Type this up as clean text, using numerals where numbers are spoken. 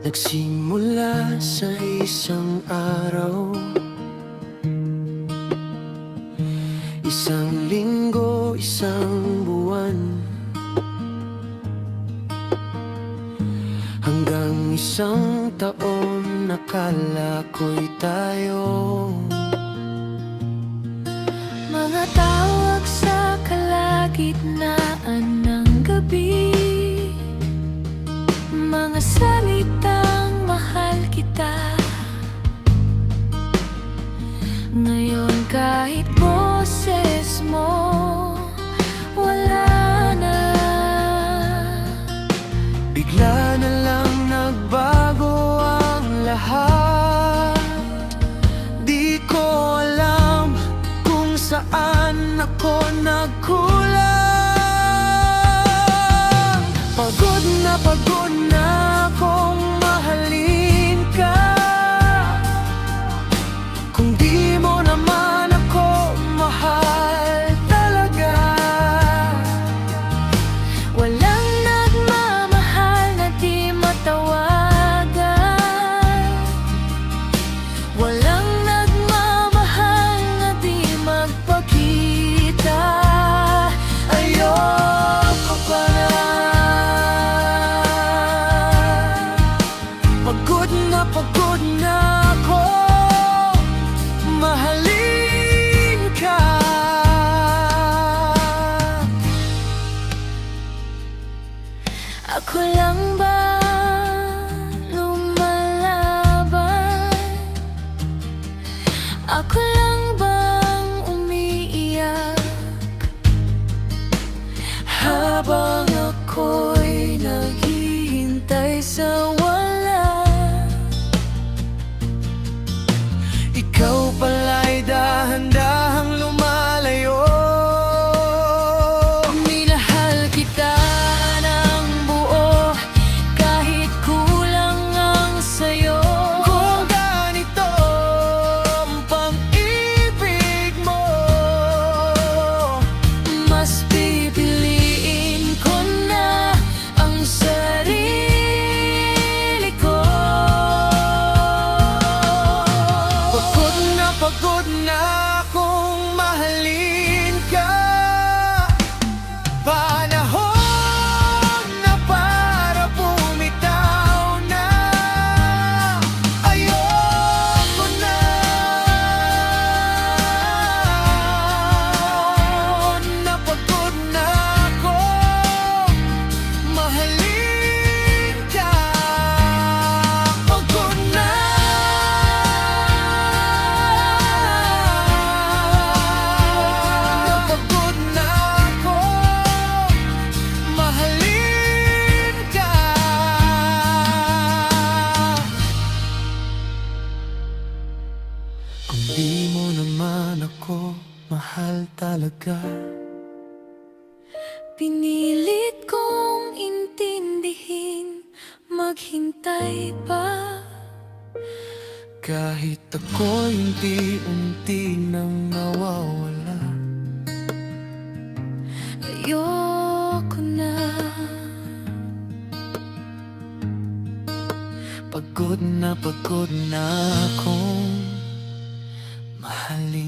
Nagsimula sa isang araw, isang linggo, isang buwan, hanggang isang taon. Nakala ko'y tayo mga tawag sa kalagitnaan ng gabi, mga salitang mahal kita. Ngayon kahit boses mo wala na, bigla na lang nagbago ang lahat. Di ko alam kung saan ako nagkulang. Pagod na akong mahalin ka. Kung di mo naman ako mahal talaga, walang nagmamahal na di matawagan, walang nagmamahal na di magpakita. ayoko pa na. Pagod na ako mahalin ka. Ako lang ba lumalaban? Ako lang bang umiiyak Habang ako'y naghihintay sa wala, ikaw pala'y dahan-dahang lumalayo. minahal kita ng buo kahit kulang ang sayo? Kung ganito ang pag-ibig mo, Mas pipiliin ko na ang sarili ko. pagod na akong mahalin ka. Panahon na para bumitaw na. Ayoko na. Napagod na ako mahalin ka. Pagod na. Napagod na ako mahalin ka. Kung di mo naman ako mahal talaga, Pinilit kong intindihin, maghintay pa. kahit ako'y unti-unti nang nawawala. Ayoko na. Pagod na akong mahalin